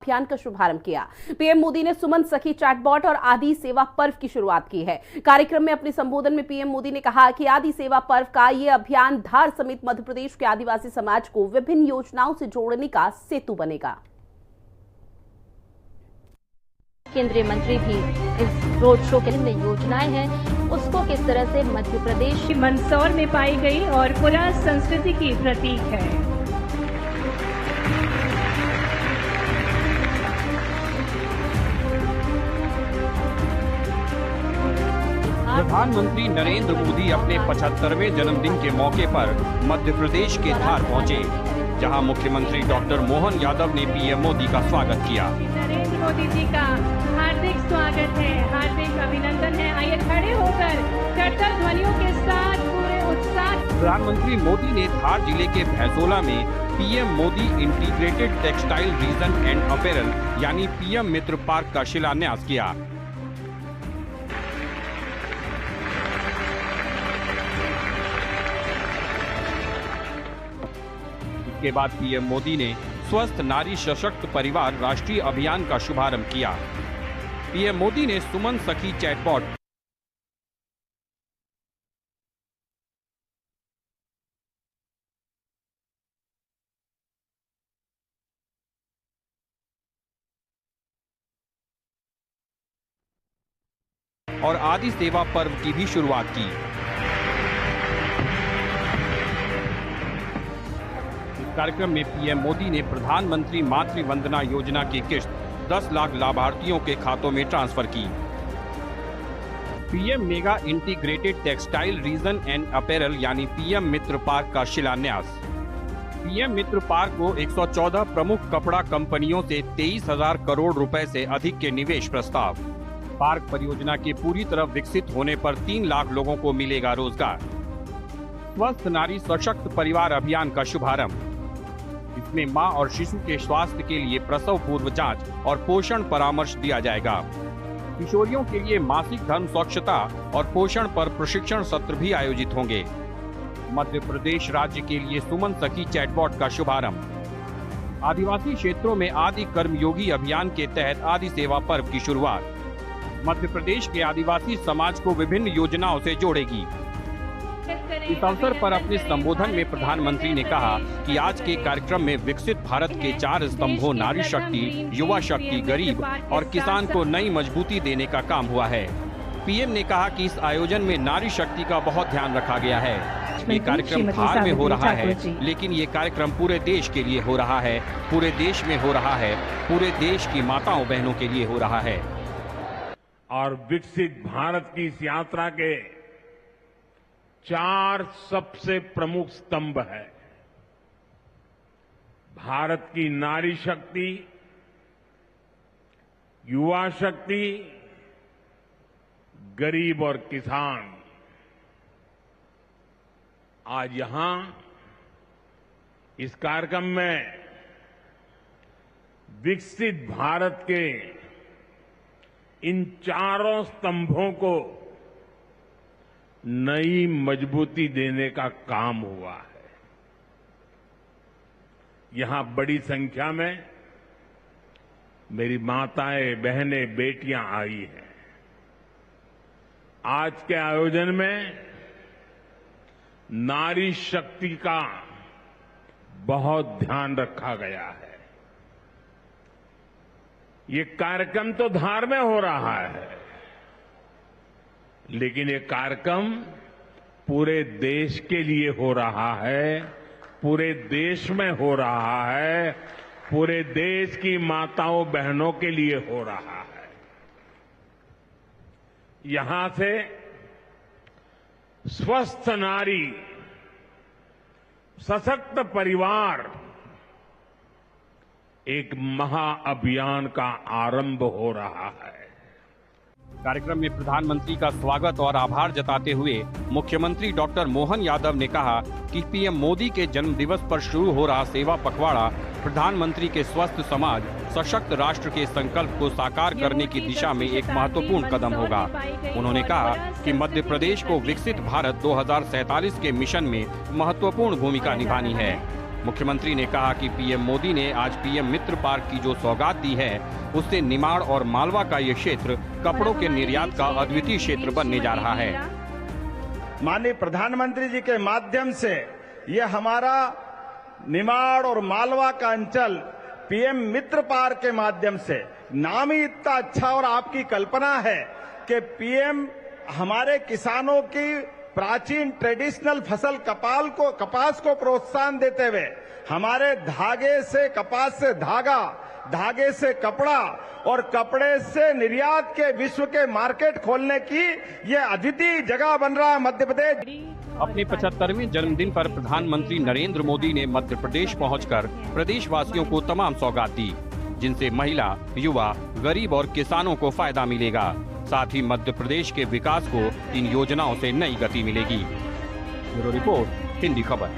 अभियान का शुभारंभ किया। पीएम मोदी ने सुमन सखी चैटबॉट और आदि सेवा पर्व की शुरुआत की है। कार्यक्रम में अपने संबोधन में पीएम मोदी ने कहा कि आदि सेवा पर्व का ये अभियान धार समेत मध्य प्रदेश के आदिवासी समाज को विभिन्न योजनाओं से जोड़ने का सेतु बनेगा। केंद्रीय मंत्री भी इस रोड शो के लिए योजनाएं हैं उसको किस तरह से मध्य प्रदेश की मंदसौर में पाई गई और पुरा संस्कृति की प्रतीक है। प्रधानमंत्री नरेंद्र मोदी अपने 75वें जन्मदिन के मौके पर मध्य प्रदेश के धार पहुंचे, जहां मुख्यमंत्री डॉक्टर मोहन यादव ने पीएम मोदी का स्वागत किया। नरेंद्र मोदी जी का हार्दिक स्वागत है, हार्दिक अभिनंदन है। आइए खड़े होकर करतल ध्वनियों के साथ पूरे उत्साह। प्रधानमंत्री मोदी ने धार जिले के भैंसोला में PM Modi integrated textile reason and apparel यानी पीएम मित्र पार्क का शिलान्यास किया। इसके बाद पीएम मोदी ने स्वस्थ नारी सशक्त परिवार राष्ट्रीय अभियान का शुभारंभ किया। पीएम मोदी ने सुमन सखी चैटबॉट और आदि सेवा पर्व की भी शुरुआत की। कार्यक्रम में पीएम मोदी ने प्रधानमंत्री मातृ वंदना योजना की किश्त 10 लाख लाभार्थियों के खातों में ट्रांसफर की। PM mega integrated textile reason and apparel यानी पीएम मित्र पार्क का शिलान्यास। पीएम मित्र पार्क को 114 प्रमुख कपड़ा कंपनियों से 23,000 करोड़ रुपए से अधिक के निवेश प्रस्ताव। पार्क परियोजना के पूरी तरह विकसित होने पर 3 लाख लोगों को मिलेगा रोजगार। स्वस्थ नारी सशक्त परिवार अभियान का शुभारंभ। इसमें मां और शिशु के स्वास्थ्य के लिए प्रसव पूर्व जांच और पोषण परामर्श दिया जाएगा। किशोरियों के लिए मासिक धर्म स्वच्छता और पोषण पर प्रशिक्षण सत्र भी आयोजित होंगे। मध्य प्रदेश राज्य के लिए सुमन सखी चैटबॉट का शुभारंभ। आदिवासी क्षेत्रों में आदि कर्मयोगी अभियान के तहत आदि सेवा पर्व की शुरुआत मध्य प्रदेश के आदिवासी समाज को विभिन्न योजनाओं से जोड़ेगी। इस अवसर पर अपने संबोधन में प्रधानमंत्री ने कहा कि आज के कार्यक्रम में विकसित भारत के 4 स्तंभों नारी शक्ति, युवा शक्ति, गरीब और किसान को नई मजबूती देने का काम हुआ है। पीएम ने कहा कि इस आयोजन में नारी शक्ति का बहुत ध्यान रखा गया है। ये कार्यक्रम धार में हो रहा है, लेकिन ये कार्यक्रम पूरे देश के लिए हो रहा है, पूरे देश में हो रहा है, पूरे देश की माताओं बहनों के लिए हो रहा है। और विकसित भारत की इस यात्रा के 4 सबसे प्रमुख स्तंभ है। भारत की नारी शक्ति, युवा शक्ति, गरीब और किसान। आज यहां इस कार्यक्रम में विकसित भारत के इन 4 स्तंभों को नई मजबूती देने का काम हुआ है। यहां बड़ी संख्या में मेरी माताएं, बहनें, बेटियां आई हैं। आज के आयोजन में नारी शक्ति का बहुत ध्यान रखा गया है। ये कार्यक्रम तो धार में हो रहा है, लेकिन ये कार्यक्रम पूरे देश के लिए हो रहा है, पूरे देश में हो रहा है, पूरे देश की माताओं बहनों के लिए हो रहा है। यहां से स्वस्थ नारी, सशक्त परिवार एक महाअभियान का आरंभ हो रहा है। कार्यक्रम में प्रधानमंत्री का स्वागत और आभार जताते हुए मुख्यमंत्री डॉक्टर मोहन यादव ने कहा कि पीएम मोदी के जन्म दिवस पर शुरू हो रहा सेवा पखवाड़ा प्रधानमंत्री के स्वस्थ समाज, सशक्त राष्ट्र के संकल्प को साकार करने की दिशा में एक महत्वपूर्ण कदम होगा। उन्होंने कहा कि मध्य प्रदेश को विकसित भारत 2047 के मिशन में महत्वपूर्ण भूमिका निभानी है। मुख्यमंत्री ने कहा कि पीएम मोदी ने आज पीएम मित्र पार्क की जो सौगात दी है, उससे निमाड़ और मालवा का ये क्षेत्र कपड़ों के निर्यात का अद्वितीय क्षेत्र बनने जा रहा है। माननीय प्रधानमंत्री जी के माध्यम से ये हमारा निमाड़ और मालवा का अंचल पीएम मित्र पार्क के माध्यम से, नाम ही इतना अच्छा और आपकी कल्पना है कि पीएम हमारे किसानों की प्राचीन ट्रेडिशनल फसल कपास को प्रोत्साहन देते हुए हमारे धागे से कपास से धागा, धागे से कपड़ा और कपड़े से निर्यात के विश्व के मार्केट खोलने की ये अद्वितीय जगह बन रहा है मध्य प्रदेश। अपने 75वें जन्मदिन पर प्रधानमंत्री नरेंद्र मोदी ने मध्य प्रदेश पहुंचकर प्रदेशवासियों को तमाम सौगात दी, जिनसे महिला, युवा, गरीब और किसानों को फायदा मिलेगा। साथ ही मध्य प्रदेश के विकास को इन योजनाओं से नई गति मिलेगी। ब्यूरो रिपोर्ट, हिंदी खबर।